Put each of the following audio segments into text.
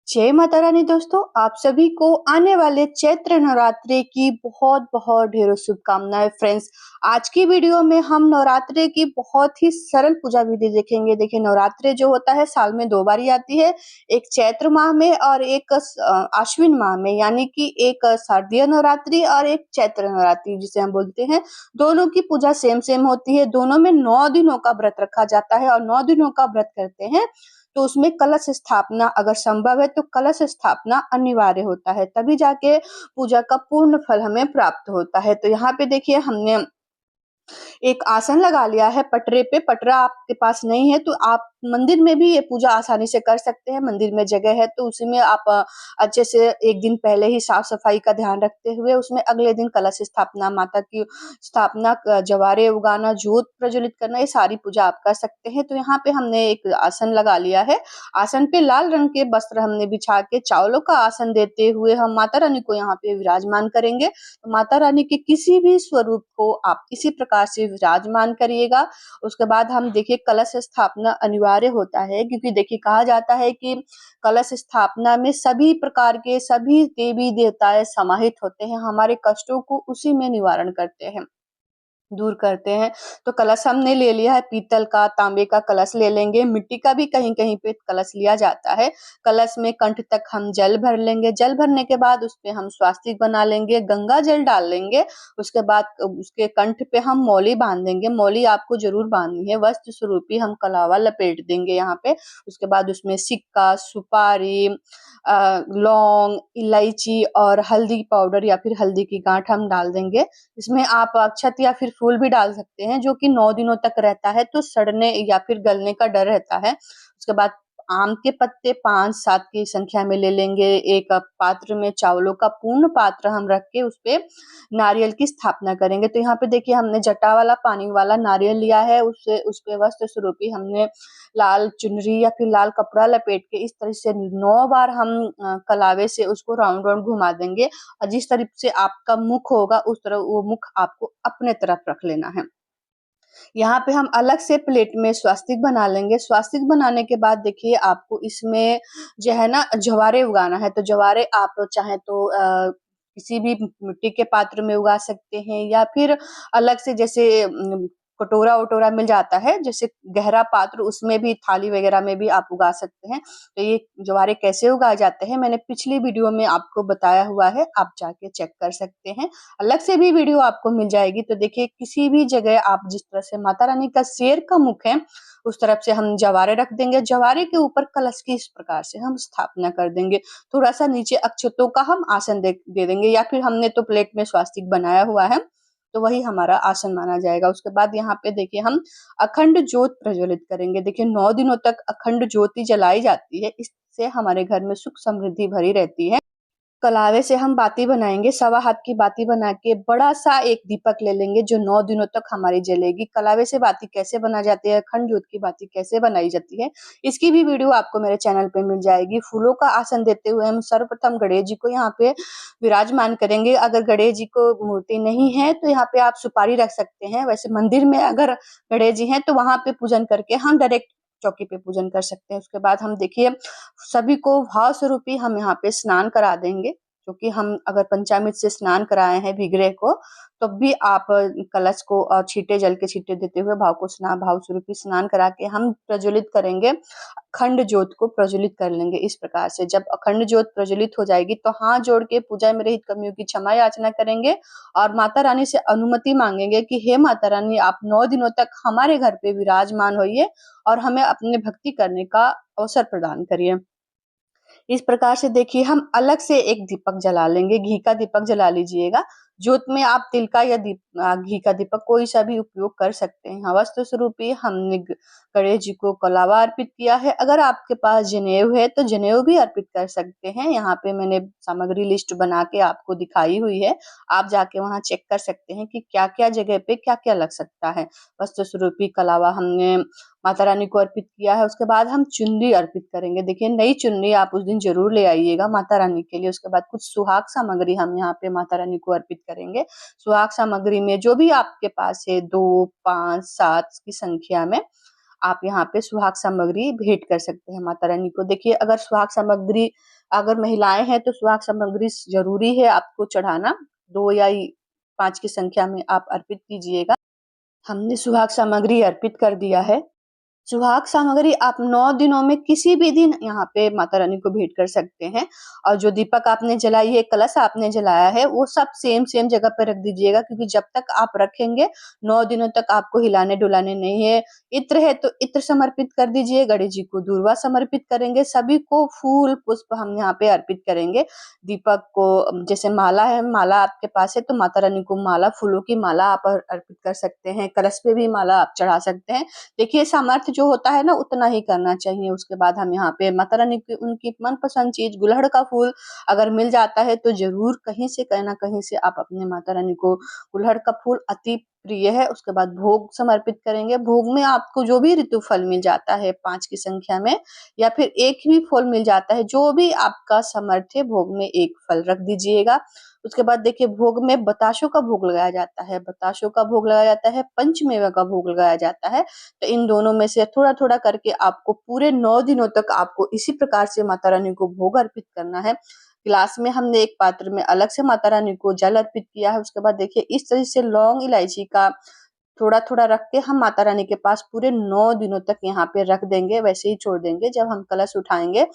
जय माता रानी दोस्तों, आप सभी को आने वाले चैत्र नवरात्रि की बहुत-बहुत ढेरों शुभकामनाएं फ्रेंड्स। आज की वीडियो में हम नवरात्रि की बहुत ही सरल पूजा विधि देखेंगे। देखिए नवरात्रि जो होता है साल में 2 बार ही आती है, एक चैत्र माह में और एक आश्विन माह में, यानी कि एक शारदीय नवरात्रि और एक चैत्र नवरात्रि जिसे हम बोलते हैं। दोनों की पूजा सेम होती है, दोनों में 9 दिनों का व्रत रखा जाता है और 9 दिनों का व्रत करते हैं तो उसमें कलश स्थापना अगर संभव है तो कलश स्थापना अनिवार्य होता है, तभी जाके पूजा का पूर्ण फल हमें प्राप्त होता है। तो यहाँ पे देखिए हमने एक आसन लगा लिया है पटरे पे। पटरा आपके पास नहीं है तो आप मंदिर में भी ये पूजा आसानी से कर सकते हैं। मंदिर में जगह है तो उसी में आप अच्छे से एक दिन पहले ही साफ सफाई का ध्यान रखते हुए उसमें अगले दिन कलश स्थापना, माता की स्थापना, जवारे उगाना, जोत प्रज्वलित करना, ये सारी पूजा आप कर सकते हैं। तो यहाँ पे हमने एक आसन लगा लिया है। आसन पे लाल रंग के वस्त्र हमने बिछा के चावलों का आसन देते हुए हम माता रानी को यहाँ पे विराजमान करेंगे। माता रानी के किसी भी स्वरूप को आप इसी प्रकार से विराजमान करिएगा। उसके बाद हम देखिए कलश स्थापना अनिवार्य होता है, क्योंकि देखिए कहा जाता है कि कलश स्थापना में सभी प्रकार के सभी देवी देवताएं समाहित होते हैं, हमारे कष्टों को उसी में निवारण करते हैं, दूर करते हैं। तो कलश हमने ले लिया है, पीतल का, तांबे का कलश ले लेंगे, मिट्टी का भी कहीं-कहीं पे कलश लिया जाता है। कलश में कंठ तक हम जल भर लेंगे, जल भरने के बाद उसपे हम स्वास्तिक बना लेंगे, गंगा जल डाल लेंगे। उसके बाद उसके कंठ पे हम मौली बांध देंगे, मौली आपको जरूर बांधनी है, वस्त्र स्वरूपी हम कलावा लपेट देंगे यहाँ पे। उसके बाद उसमें सिक्का, सुपारी, लौंग, इलायची और हल्दी पाउडर या फिर हल्दी की गांठ हम डाल देंगे। इसमें आप अक्षत या फिर फूल भी डाल सकते हैं, जो कि 9 दिनों तक रहता है, तो सड़ने या फिर गलने का डर रहता है। उसके बाद आम के पत्ते 5-7 की संख्या में ले लेंगे। एक पात्र में चावलों का पूर्ण पात्र हम रख के उसपे नारियल की स्थापना करेंगे। तो यहाँ पे देखिए हमने जटा वाला पानी वाला नारियल लिया है, उससे उसपे वस्त्र स्वरूपी हमने लाल चुनरी या फिर लाल कपड़ा लपेट के इस तरह से 9 बार हम कलावे से उसको राउंड राउंड घुमा देंगे। और जिस तरफ से आपका मुख होगा उस तरफ वो मुख आपको अपने तरफ रख लेना है। यहाँ पे हम अलग से प्लेट में स्वास्तिक बना लेंगे। स्वास्तिक बनाने के बाद देखिए आपको इसमें जो है ना जवारे उगाना है। तो जवारे आप चाहे तो किसी भी मिट्टी के पात्र में उगा सकते हैं या फिर अलग से, जैसे कटोरा-वटोरा मिल जाता है, जैसे गहरा पात्र, उसमें भी थाली वगैरह में भी आप उगा सकते हैं। तो ये जवारे कैसे उगाए जाते हैं मैंने पिछली वीडियो में आपको बताया हुआ है, आप जाके चेक कर सकते हैं। अलग से भी वीडियो आपको मिल जाएगी। तो देखिए किसी भी जगह आप जिस तरह से माता रानी का शेर का मुख है उस तरफ से हम जवारे रख देंगे। जवारे के ऊपर कलश की इस प्रकार से हम स्थापना कर देंगे। थोड़ा सा नीचे अक्षतों का हम आसन दे देंगे, या फिर हमने तो प्लेट में स्वास्तिक बनाया हुआ है तो वही हमारा आसन माना जाएगा। उसके बाद यहाँ पे देखिए हम अखंड ज्योत प्रज्वलित करेंगे। देखिए 9 दिनों तक अखंड ज्योति जलाई जाती है, इससे हमारे घर में सुख समृद्धि भरी रहती है। कलावे से हम बाती बनाएंगे, सवा हाथ की बाती बना के बड़ा सा एक दीपक ले लेंगे जो 9 दिनों तक हमारी जलेगी। कलावे से बाती कैसे बना जाती है, अखंड ज्योत की बाती कैसे बनाई जाती है, इसकी भी वीडियो आपको मेरे चैनल पे मिल जाएगी। फूलों का आसन देते हुए हम सर्वप्रथम गणेश जी को यहाँ पे विराजमान करेंगे। अगर गणेश जी को मूर्ति नहीं है तो यहाँ पे आप सुपारी रख सकते हैं। वैसे मंदिर में अगर गणेश जी हैं तो वहां पे पूजन करके हम डायरेक्ट चौकी पे पूजन कर सकते हैं। उसके बाद हम देखिए सभी को भाव स्वरूपी हम यहाँ पे स्नान करा देंगे, क्योंकि हम अगर पंचामृत से स्नान कराए हैं विग्रह को, तब भी आप कलश को छींटे, जल के छींटे देते हुए भाव स्वरूपी स्नान करा के हम प्रज्वलित करेंगे। अखंड ज्योत को प्रज्वलित कर लेंगे इस प्रकार से। जब अखंड ज्योत प्रज्वलित हो जाएगी तो हाथ जोड़ के पूजा में रहित कमियों की क्षमा याचना करेंगे और माता रानी से अनुमति मांगेंगे कि हे माता रानी, आप 9 दिनों तक हमारे घर पे विराजमान होइए और हमें अपने भक्ति करने का अवसर प्रदान करिए। इस प्रकार से देखिए हम अलग से एक दीपक जला लेंगे, घी का दीपक जला लीजिएगा। ज्योत में आप तिल का या घी का दीपक कोई सा भी उपयोग कर सकते हैं। वस्त्र स्वरूपी हमने गणेश जी को कलावा अर्पित किया है। अगर आपके पास जनेऊ है तो जनेऊ भी अर्पित कर सकते हैं। यहाँ पे मैंने सामग्री लिस्ट बना के आपको दिखाई हुई है, आप जाके वहाँ चेक कर सकते हैं कि क्या क्या जगह पे क्या क्या लग सकता है। वस्त्र स्वरूपी कलावा हमने माता रानी को अर्पित किया है। उसके बाद हम चुनरी अर्पित करेंगे। देखिए नई चुनरी आप उस दिन जरूर ले आइएगा माता रानी के लिए। उसके बाद कुछ सुहाग सामग्री हम यहाँ पे माता रानी को अर्पित करेंगे। सुहाग सामग्री में जो भी आपके पास है 2, 5, 7 की संख्या में आप यहाँ पे सुहाग सामग्री भेंट कर सकते हैं माता रानी को। देखिए अगर सुहाग सामग्री, अगर महिलाएं हैं तो सुहाग सामग्री जरूरी है आपको चढ़ाना, 2 या 5 की संख्या में आप अर्पित कीजिएगा। हमने सुहाग सामग्री अर्पित कर दिया है। सुहाग सामग्री आप 9 दिनों में किसी भी दिन यहाँ पे माता रानी को भेंट कर सकते हैं। और जो दीपक आपने जलाई है, कलश आपने जलाया है, वो सब सेम जगह पे रख दीजिएगा, क्योंकि जब तक आप रखेंगे 9 दिनों तक आपको हिलाने डुलाने नहीं है। इत्र है तो इत्र समर्पित कर दीजिए, गणेश जी को दूर्वा समर्पित करेंगे, सभी को फूल पुष्प हम यहाँ पे अर्पित करेंगे। दीपक को जैसे माला है, माला आपके पास है तो माता रानी को माला, फूलों की माला आप अर्पित कर सकते हैं। कलश पे भी माला आप चढ़ा सकते हैं। देखिए सामर्थ्य जो होता है ना उतना ही करना चाहिए। उसके बाद हम यहाँ पे माता रानी की उनकी मनपसंद चीज गुलहड़ का फूल अगर मिल जाता है तो जरूर कहीं से कहीं ना कहीं से आप अपने माता रानी को, गुलहड़ का फूल अति प्रिय है। उसके बाद भोग समर्पित करेंगे। भोग में आपको जो भी ऋतु फल मिल जाता है 5 की संख्या में, या फिर एक भी फल मिल जाता है, जो भी आपका सामर्थ्य, भोग में एक फल रख दीजिएगा। उसके बाद देखिए भोग में बताशों का भोग लगाया जाता है, बताशों का भोग लगाया जाता है, पंचमेवा का भोग लगाया जाता है। तो इन दोनों में से थोड़ा थोड़ा करके आपको पूरे 9 दिनों तक आपको इसी प्रकार से माता रानी को भोग अर्पित करना है। गिलास में हमने एक पात्र में अलग से माता रानी को जल अर्पित किया है। उसके बाद देखिए इस तरह से लौंग इलायची का थोड़ा थोड़ा रख के हम माता रानी के पास पूरे 9 दिनों तक यहाँ पे रख देंगे, वैसे ही छोड़ देंगे। जब हम कलश उठाएंगे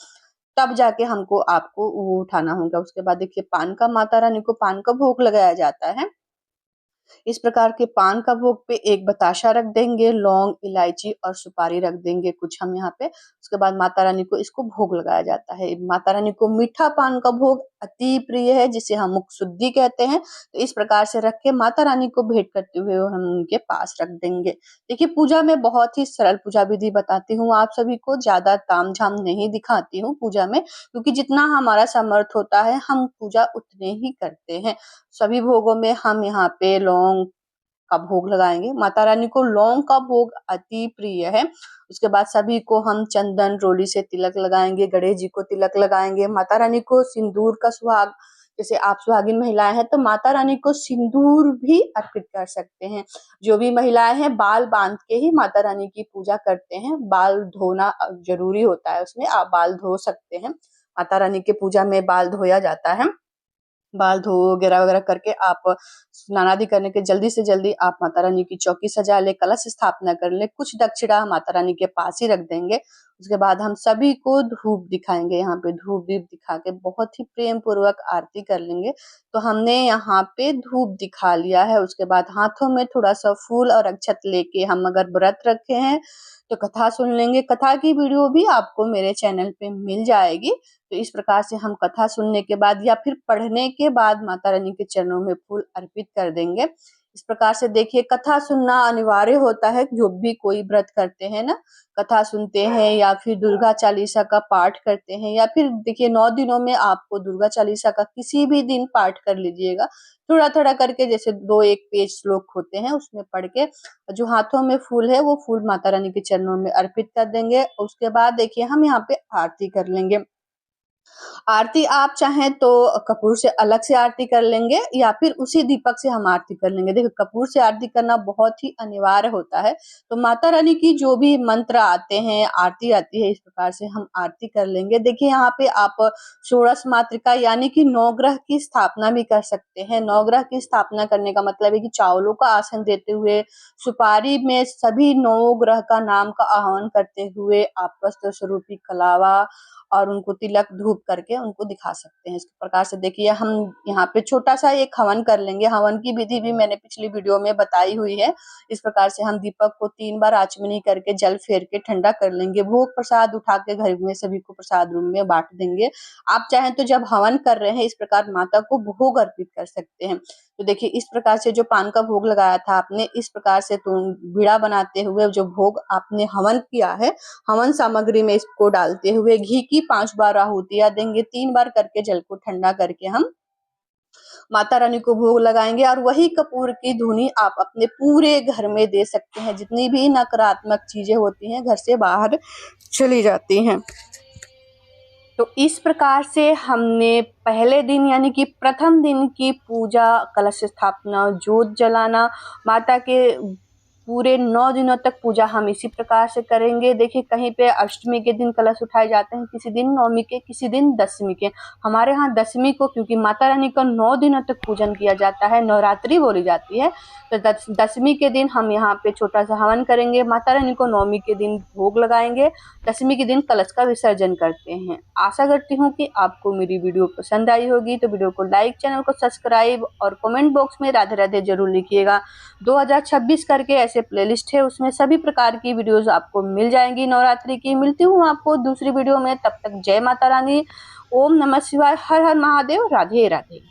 तब जाके हमको आपको वो उठाना होगा। उसके बाद देखिए पान का, माता रानी को पान का भोग लगाया जाता है। इस प्रकार के पान का भोग पे एक बताशा रख देंगे, लौंग इलायची और सुपारी रख देंगे कुछ हम यहाँ पे। उसके बाद माता रानी को इसको भोग लगाया जाता है। माता रानी को मीठा पान का भोग अति प्रिय है, जिसे हम मुख शुद्धि कहते हैं। तो इस प्रकार से रख के माता रानी को भेंट करते हुए हम उनके पास रख देंगे। देखिए पूजा में बहुत ही सरल पूजा विधि बताती हूँ आप सभी को, ज्यादा तामझाम नहीं दिखाती हूँ पूजा में, क्योंकि जितना हमारा सामर्थ्य होता है हम पूजा उतने ही करते हैं। सभी भोगों में हम यहाँ पे लौंग का भोग लगाएंगे। माता रानी को लौंग का भोग अति प्रिय है। उसके बाद सभी को हम चंदन रोली से तिलक लगाएंगे, गणेश जी को तिलक लगाएंगे। माता रानी को सिंदूर का सुहाग, जैसे आप सुहागिन महिलाएं हैं तो माता रानी को सिंदूर भी अर्पित कर सकते हैं। जो भी महिलाएं हैं बाल बांध के ही माता रानी की पूजा करते हैं। बाल धोना जरूरी होता है, उसमें आप बाल धो सकते हैं। माता रानी के पूजा में बाल धोया जाता है। बाल धो वगैरह वगैरह करके आप स्नान आदि करने के जल्दी से जल्दी आप माता रानी की चौकी सजा ले, कलश स्थापना कर ले, कुछ दक्षिणा माता रानी के पास ही रख देंगे। उसके बाद हम सभी को धूप दिखाएंगे, यहाँ पे धूप दीप दिखा के बहुत ही प्रेम पूर्वक आरती कर लेंगे। तो हमने यहाँ पे धूप दिखा लिया है। उसके बाद हाथों में थोड़ा सा फूल और अक्षत लेके हम अगर व्रत रखे हैं तो कथा सुन लेंगे। कथा की वीडियो भी आपको मेरे चैनल पे मिल जाएगी। तो इस प्रकार से हम कथा सुनने के बाद या फिर पढ़ने के बाद माता रानी के चरणों में फूल अर्पित कर देंगे। इस प्रकार से देखिए कथा सुनना अनिवार्य होता है। जो भी कोई व्रत करते हैं ना, कथा सुनते हैं या फिर दुर्गा चालीसा का पाठ करते हैं, या फिर देखिए 9 दिनों में आपको दुर्गा चालीसा का किसी भी दिन पाठ कर लीजिएगा, थोड़ा थोड़ा करके, जैसे 2-1 पेज श्लोक होते हैं उसमें पढ़ के। जो हाथों में फूल है वो फूल माता रानी के चरणों में अर्पित कर देंगे। उसके बाद देखिए हम यहाँ पे आरती कर लेंगे। आरती आप चाहें तो कपूर से अलग से आरती कर लेंगे या फिर उसी दीपक से हम आरती कर लेंगे। देखो कपूर से आरती करना बहुत ही अनिवार्य होता है। तो माता रानी की जो भी मंत्र आते हैं, आरती आती है, इस प्रकार से हम आरती कर लेंगे। देखिए यहाँ पे आप षोडश मातृका यानी कि 9 ग्रह की स्थापना भी कर सकते हैं। 9 ग्रह की स्थापना करने का मतलब है कि चावलों का आसन देते हुए, सुपारी में सभी 9 ग्रह का नाम का आह्वान करते हुए आप वस्त्र स्वरूपी कलावा और उनको तिलक धूप करके उनको दिखा सकते हैं। इस प्रकार से देखिए हम यहाँ पे छोटा सा एक हवन कर लेंगे। हवन की विधि भी मैंने पिछली वीडियो में बताई हुई है। इस प्रकार से हम दीपक को 3 बार आचमनी करके जल फेर के ठंडा कर लेंगे। भोग प्रसाद उठा के घर में सभी को प्रसाद रूम में बांट देंगे। आप चाहें तो जब हवन कर रहे हैं इस प्रकार माता को भोग अर्पित कर सकते हैं। तो देखिए इस प्रकार से जो पान का भोग लगाया था आपने, इस प्रकार से तो बीड़ा बनाते हुए जो भोग आपने हवन किया है, हवन सामग्री में इसको डालते हुए घी की 5 बार आहुतियां देंगे। 3 बार करके जल को ठंडा करके हम माता रानी को भोग लगाएंगे। और वही कपूर की धुनी आप अपने पूरे घर में दे सकते हैं। जितनी भी नकारात्मक चीजें होती हैं घर से बाहर चली जाती हैं। तो इस प्रकार से हमने पहले दिन यानी कि प्रथम दिन की पूजा, कलश स्थापना, जोत जलाना, माता के पूरे 9 दिनों तक पूजा हम इसी प्रकार से करेंगे। देखिए कहीं पे अष्टमी के दिन कलश उठाए जाते हैं, किसी दिन नवमी के, किसी दिन दशमी के। हमारे यहाँ दशमी को, क्योंकि माता रानी का 9 दिनों तक पूजन किया जाता है, नवरात्रि बोली जाती है, तो दशमी के दिन हम यहाँ पे छोटा सा हवन करेंगे माता रानी को, नवमी के दिन भोग लगाएंगे, दशमी के दिन कलश का विसर्जन करते हैं। आशा करती हूँ कि आपको मेरी वीडियो पसंद आई होगी, तो वीडियो को लाइक, चैनल को सब्सक्राइब और कमेंट बॉक्स में राधे राधे जरूर लिखिएगा। 2026 करके ऐसे प्लेलिस्ट है, उसमें सभी प्रकार की वीडियोस आपको मिल जाएंगी नवरात्रि की। मिलती हूँ आपको दूसरी वीडियो में, तब तक जय माता रानी, ओम नमः शिवाय, हर हर महादेव, राधे राधे।